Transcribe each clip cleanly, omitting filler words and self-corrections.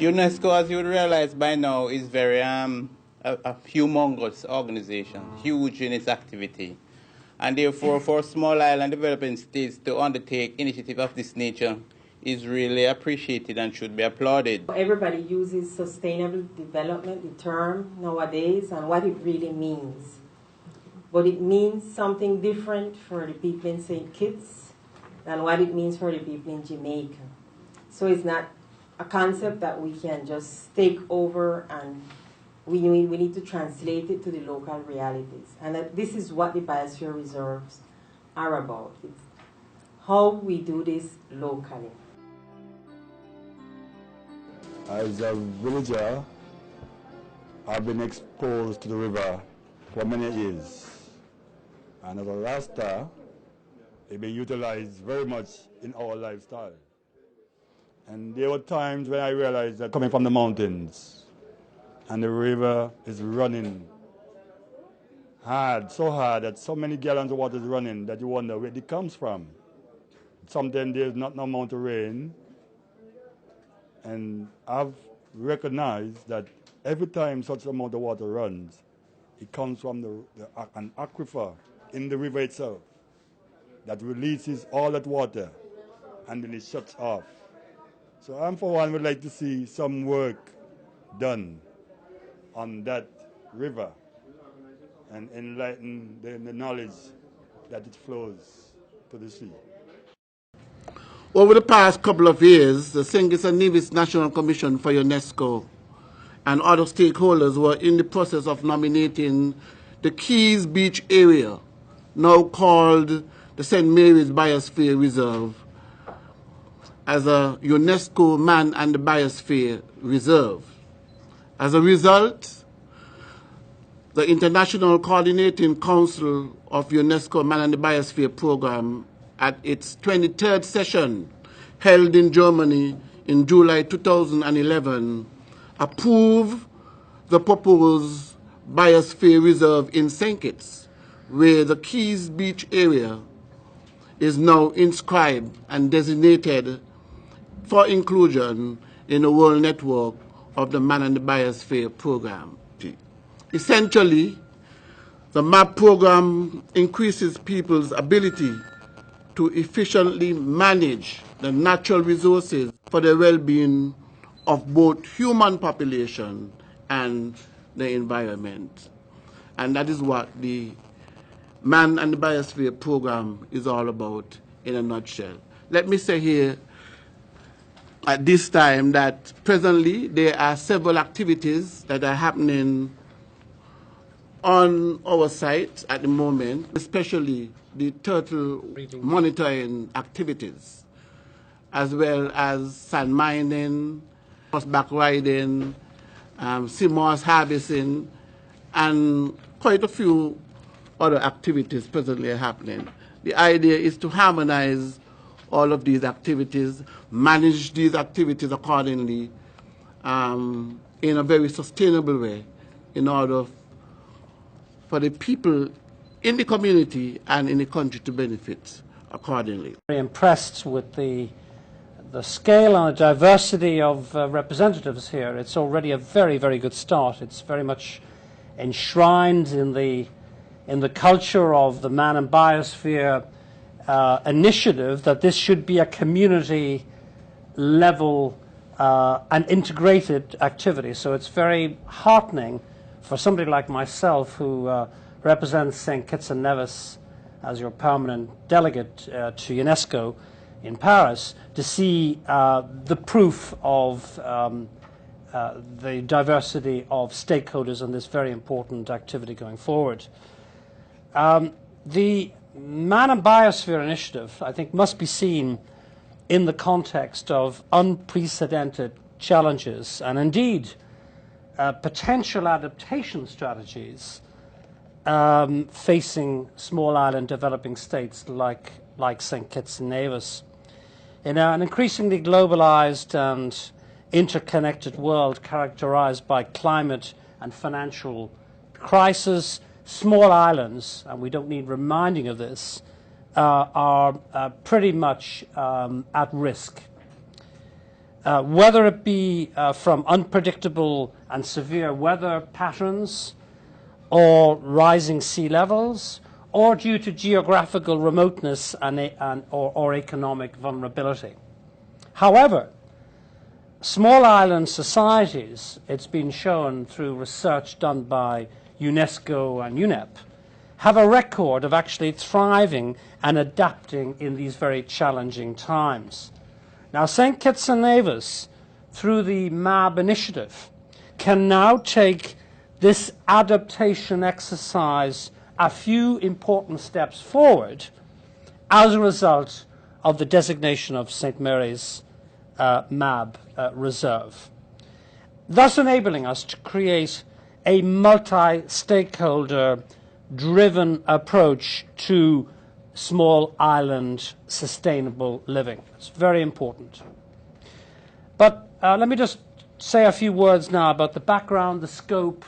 UNESCO, as you would realize by now, is very a humongous organization, huge in its activity. And therefore, for small island developing states to undertake initiative of this nature is really appreciated and should be applauded. Everybody uses sustainable development, the term nowadays, and what it really means. But it means something different for the people in St. Kitts than what it means for the people in Jamaica. So it's not a concept that we can just take over, and we need to translate it to the local realities. And that this is what the biosphere reserves are about. It's how we do this locally. As a villager, I've been exposed to the river for many years. And as a Rasta, it's been utilized very much in our lifestyle. And there were times when I realized that coming from the mountains, and the river is running hard, so hard that so many gallons of water is running that you wonder where it comes from. Sometimes there's not no amount of rain. And I've recognized that every time such amount of water runs, it comes from an aquifer in the river itself that releases all that water and then it shuts off. So I, for one, would like to see some work done on that river and enlighten the knowledge that it flows to the sea. Over the past couple of years, the St. Kitts and Nevis National Commission for Unesco and other stakeholders were in the process of nominating the Keys Beach area, now called the St. Mary's Biosphere Reserve, as a UNESCO Man and the Biosphere Reserve. As a result, the International Coordinating Council of UNESCO Man and the Biosphere Program, at its 23rd session held in Germany in July 2011, approved the proposed Biosphere Reserve in St. Kitts, where the Keys Beach area is now inscribed and designated for inclusion in the World Network of the Man and the Biosphere Program. Essentially, the MAP program increases people's ability to efficiently manage the natural resources for the well-being of both human population and the environment. And that is what the Man and the Biosphere Program is all about in a nutshell. Let me say here at this time that presently there are several activities that are happening on our site at the moment, especially the turtle monitoring activities, as well as sand mining, horseback riding, sea moss harvesting, and quite a few other activities presently are happening. The idea is to harmonize all of these activities, manage these activities accordingly in a very sustainable way in order for the people in the community and in the country to benefit accordingly. Very impressed with the scale and the diversity of representatives here. It's already a very, very good start. It's very much enshrined in the culture of the Man and Biosphere initiative that this should be a community level and integrated activity. So it's very heartening for somebody like myself who represents St. Kitts and Nevis as your permanent delegate to UNESCO in Paris to see the proof of the diversity of stakeholders in this very important activity going forward. The Man and Biosphere Initiative, I think, must be seen in the context of unprecedented challenges and indeed potential adaptation strategies facing small island developing states like St. Kitts and Nevis. In an increasingly globalized and interconnected world characterized by climate and financial crisis, small islands, and we don't need reminding of this, are pretty much at risk. whether it be from unpredictable and severe weather patterns, or rising sea levels, or due to geographical remoteness or economic vulnerability. However, small island societies, it's been shown through research done by UNESCO and UNEP, have a record of actually thriving and adapting in these very challenging times. Now, St. Kitts and Nevis, through the MAB initiative, can now take this adaptation exercise a few important steps forward as a result of the designation of St. Mary's MAB reserve, thus enabling us to create a multi-stakeholder driven approach to small island sustainable living. It's very important. But let me just say a few words now about the background, the scope,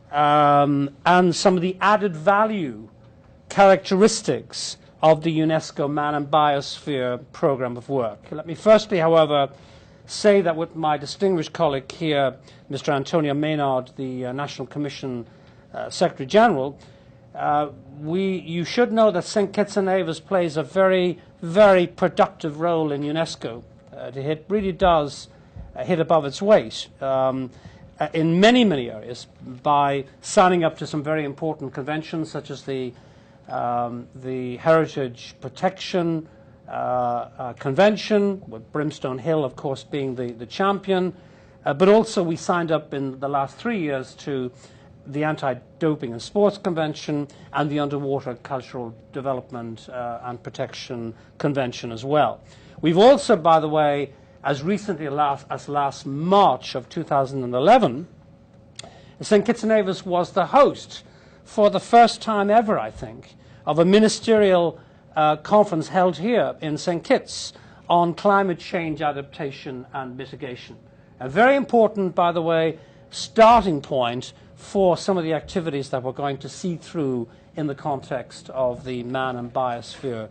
and some of the added value characteristics of the UNESCO Man and Biosphere program of work. Let me firstly, however, say that with my distinguished colleague here, Mr. Antonio Maynard, the National Commission Secretary General, you should know that St. Kitts and Nevis plays a very, very productive role in UNESCO. It really does hit above its weight in many, many areas by signing up to some very important conventions such as the Heritage Protection Convention, with Brimstone Hill, of course, being the champion. But also we signed up in the last 3 years to the Anti-Doping and Sports Convention and the Underwater Cultural Development and Protection Convention as well. We've also, by the way, as recently as last March of 2011, St. Kitts and Nevis was the host for the first time ever, I think, of a ministerial conference held here in St. Kitts on climate change adaptation and mitigation. A very important, by the way, starting point for some of the activities that we're going to see through in the context of the Man and Biosphere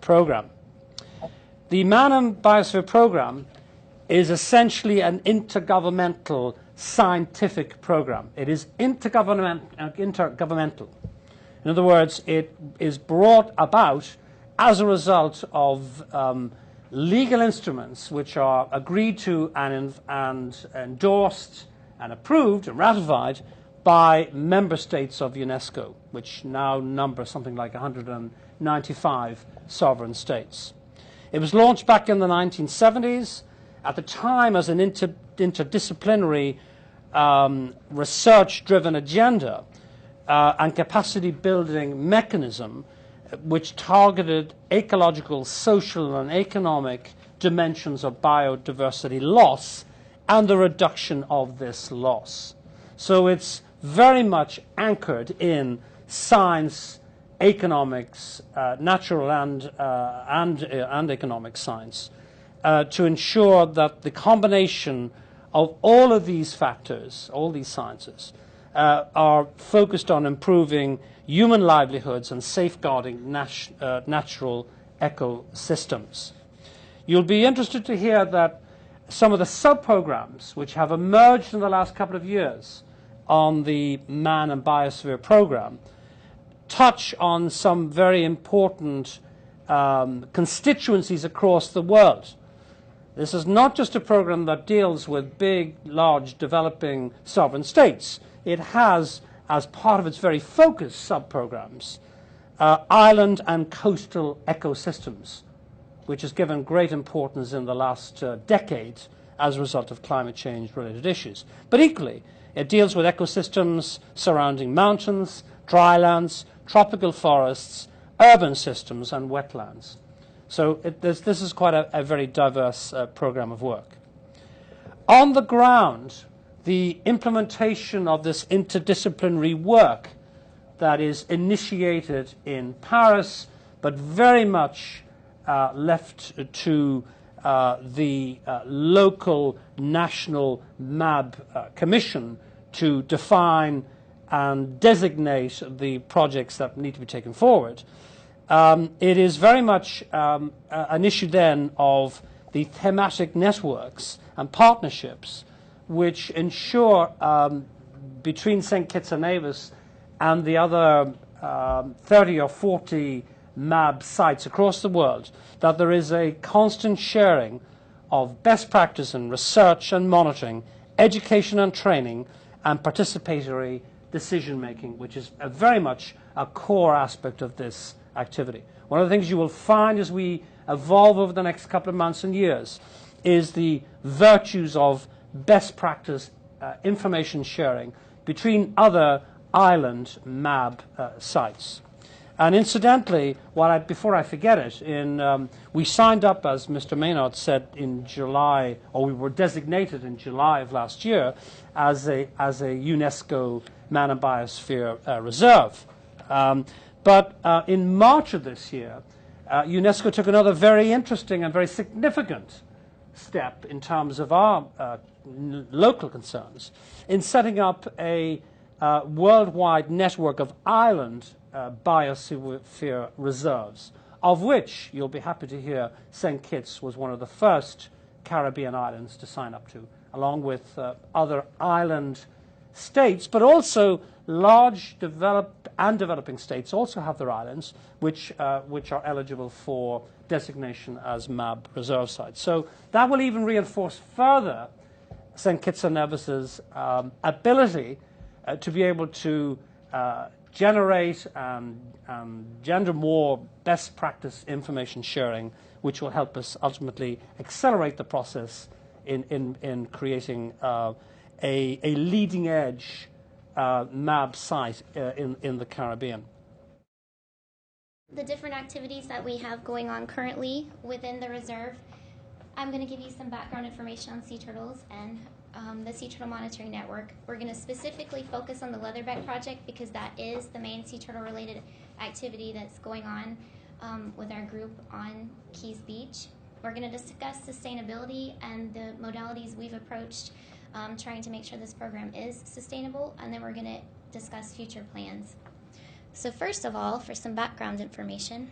program. The Man and Biosphere program is essentially an intergovernmental scientific program. It is intergovernmental. In other words, it is brought about as a result of legal instruments which are agreed to and endorsed and approved and ratified by member states of UNESCO, which now number something like 195 sovereign states. It was launched back in the 1970s, at the time as an interdisciplinary research-driven agenda and capacity-building mechanism which targeted ecological, social and economic dimensions of biodiversity loss and the reduction of this loss. So it's very much anchored in science, economics, natural and economic science, to ensure that the combination of all of these factors, all these sciences, are focused on improving human livelihoods and safeguarding natural ecosystems. You'll be interested to hear that some of the sub-programs which have emerged in the last couple of years on the Man and Biosphere program touch on some very important constituencies across the world. This is not just a program that deals with big, large, developing sovereign states. It has, as part of its very focused sub-programs, island and coastal ecosystems, which has given great importance in the last decade as a result of climate change-related issues. But equally, it deals with ecosystems surrounding mountains, drylands, tropical forests, urban systems, and wetlands. So this is quite a very diverse program of work. On the ground, the implementation of this interdisciplinary work that is initiated in Paris, but very much left to the local national MAB commission to define and designate the projects that need to be taken forward. It is very much an issue then of the thematic networks and partnerships which ensure between St. Kitts and Nevis and the other 30 or 40 MAB sites across the world that there is a constant sharing of best practice in research and monitoring, education and training, and participatory decision-making, which is very much a core aspect of this activity. One of the things you will find as we evolve over the next couple of months and years is the virtues of best practice information sharing between other island MAB sites. And incidentally, before I forget it, we signed up, as Mr. Maynard said, in July, or we were designated in July of last year as a UNESCO Man and Biosphere Reserve. But in March of this year, UNESCO took another very interesting and very significant step in terms of our local concerns in setting up a worldwide network of island biosphere reserves, of which you'll be happy to hear St. Kitts was one of the first Caribbean islands to sign up to, along with other island states, but also large developed and developing states also have their islands, which are eligible for designation as MAB reserve sites. So that will even reinforce further St. Kitts and Nevis's ability to be able to generate and gender more best practice information sharing, which will help us ultimately accelerate the process in creating a leading edge MAB site in the Caribbean. The different activities that we have going on currently within the reserve, I'm going to give you some background information on sea turtles and the Sea Turtle Monitoring Network. We're going to specifically focus on the Leatherback project because that is the main sea turtle related activity that's going on with our group on Keys Beach. We're going to discuss sustainability and the modalities we've approached trying to make sure this program is sustainable, and then we're going to discuss future plans. So first of all, for some background information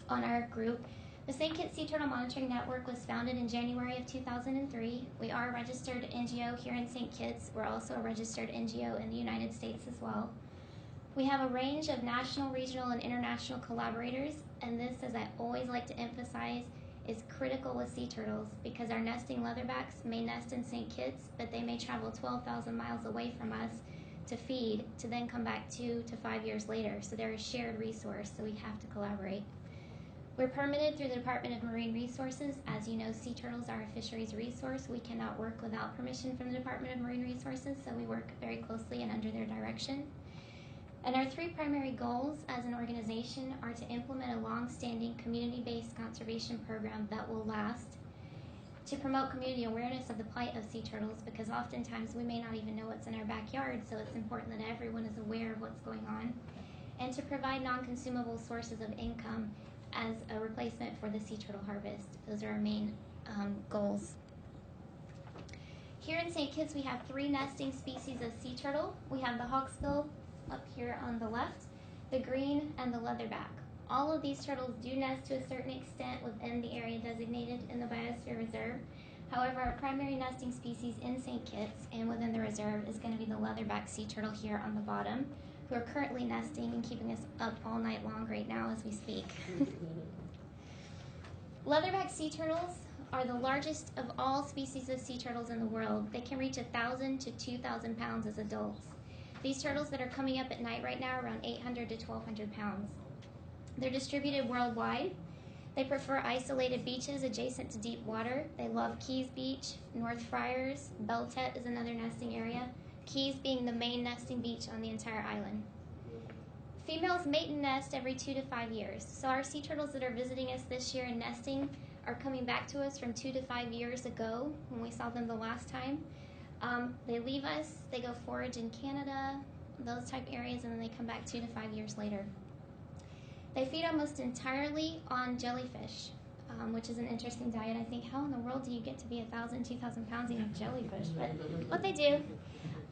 on our group, the St. Kitts Sea Turtle Monitoring Network was founded in January of 2003. We are a registered NGO here in St. Kitts. We're also a registered NGO in the United States as well. We have a range of national, regional, and international collaborators, and this, as I always like to emphasize, is critical with sea turtles because our nesting leatherbacks may nest in St. Kitts, but they may travel 12,000 miles away from us to feed, to then come back 2 to 5 years later. So they're a shared resource, so we have to collaborate. We're permitted through the Department of Marine Resources. As you know, sea turtles are a fisheries resource. We cannot work without permission from the Department of Marine Resources, so we work very closely and under their direction. And our 3 primary goals as an organization are to implement a long-standing community-based conservation program that will last, to promote community awareness of the plight of sea turtles, because oftentimes we may not even know what's in our backyard, so it's important that everyone is aware of what's going on, and to provide non-consumable sources of income as a replacement for the sea turtle harvest. Those are our main goals. Here in St. Kitts, we have 3 nesting species of sea turtle. We have the hawksbill up here on the left, the green, and the leatherback. All of these turtles do nest to a certain extent within the area designated in the Biosphere Reserve. However, our primary nesting species in St. Kitts and within the reserve is going to be the leatherback sea turtle here on the bottom, who are currently nesting and keeping us up all night long right now as we speak. Leatherback sea turtles are the largest of all species of sea turtles in the world. They can reach 1,000 to 2,000 pounds as adults. These turtles that are coming up at night right now are around 800 to 1,200 pounds. They're distributed worldwide. They prefer isolated beaches adjacent to deep water. They love Keys Beach, North Friars, Beltet is another nesting area, Keys being the main nesting beach on the entire island. Females mate and nest every 2 to 5 years. So our sea turtles that are visiting us this year and nesting are coming back to us from 2 to 5 years ago when we saw them the last time. They leave us, they go forage in Canada, those type areas, and then they come back 2 to 5 years later. They feed almost entirely on jellyfish, which is an interesting diet. I think, how in the world do you get to be 1,000, 2,000 pounds eating jellyfish? But what they do.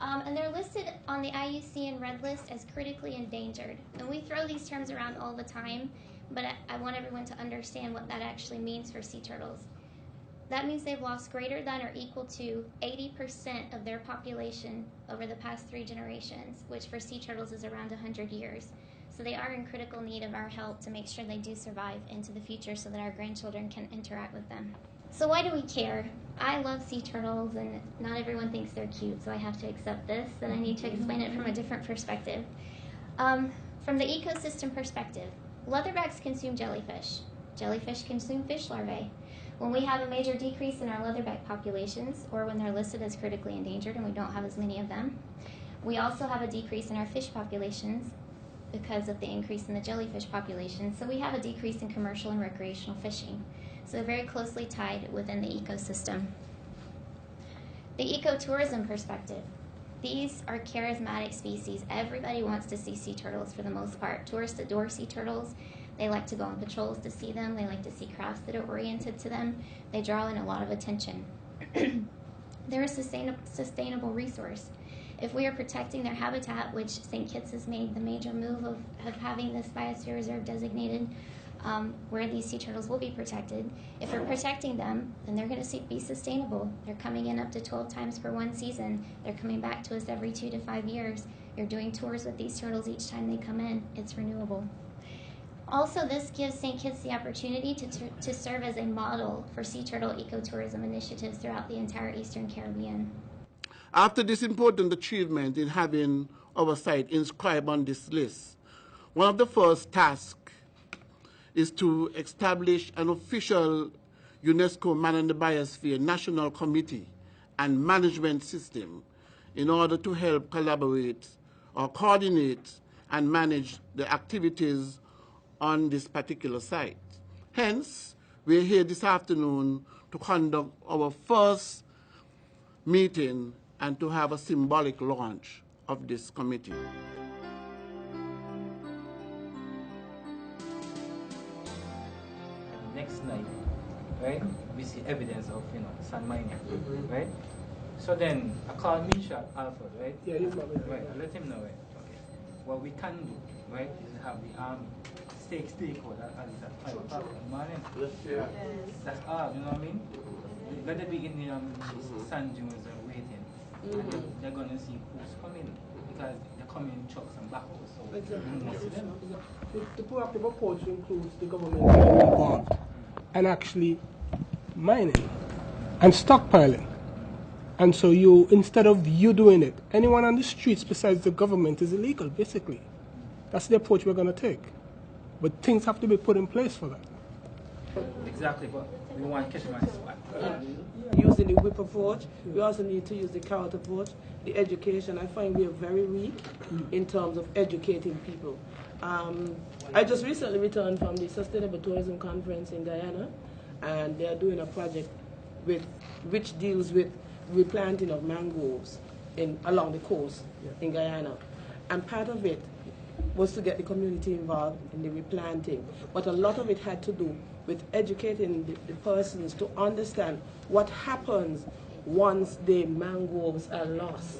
And they're listed on the IUCN Red List as critically endangered. And we throw these terms around all the time, but I want everyone to understand what that actually means for sea turtles. That means they've lost greater than or equal to 80% of their population over the past 3 generations, which for sea turtles is around 100 years. So they are in critical need of our help to make sure they do survive into the future so that our grandchildren can interact with them. So why do we care? I love sea turtles, and not everyone thinks they're cute, so I have to accept this, and I need to explain it from a different perspective. From the ecosystem perspective, leatherbacks consume jellyfish. Jellyfish consume fish larvae. When we have a major decrease in our leatherback populations, or when they're listed as critically endangered and we don't have as many of them, we also have a decrease in our fish populations because of the increase in the jellyfish population. So we have a decrease in commercial and recreational fishing. So they're very closely tied within the ecosystem. The ecotourism perspective. These are charismatic species. Everybody wants to see sea turtles for the most part. Tourists adore sea turtles. They like to go on patrols to see them. They like to see crafts that are oriented to them. They draw in a lot of attention. They're a sustainable resource. If we are protecting their habitat, which St. Kitts has made the major move of having this biosphere reserve designated, where these sea turtles will be protected, if we're protecting them, then they're going to be sustainable. They're coming in up to 12 times per one season. They're coming back to us every 2 to 5 years. You're doing tours with these turtles each time they come in. It's renewable. Also, this gives St. Kitts the opportunity to serve as a model for sea turtle ecotourism initiatives throughout the entire Eastern Caribbean. After this important achievement in having our site inscribed on this list, one of the first tasks is to establish an official UNESCO Man and the Biosphere National Committee and management system in order to help collaborate or coordinate and manage the activities on this particular site. Hence, we're here this afternoon to conduct our first meeting and to have a symbolic launch of this committee. Next night, right, we see evidence of, sand mining, right? So then, I call Misha Alfred, right? Yeah, he's not there. Right, let him know, right? Okay. What we can do, right, is have the army stakeholder at 5 o'clock in the morning. Yeah. That's all, you know what I mean? Let them be in the sand dunes and waiting. And they're going to see who's coming, because they're coming in trucks and backhoes. So Exactly. The proactive approach includes the government getting involved and actually mining and stockpiling. And so instead of you doing it, anyone on the streets besides the government is illegal, basically. That's the approach we're going to take. But things have to be put in place for that. Exactly, but we want to catch them on the spot. Using the whip approach, we also need to use the carrot approach, the education. I find we are very weak in terms of educating people. I just recently returned from the Sustainable Tourism Conference in Guyana, and they are doing a project which deals with replanting of mangroves along the coast in Guyana. And part of it was to get the community involved in the replanting. But a lot of it had to do with educating the persons to understand what happens once the mangroves are lost.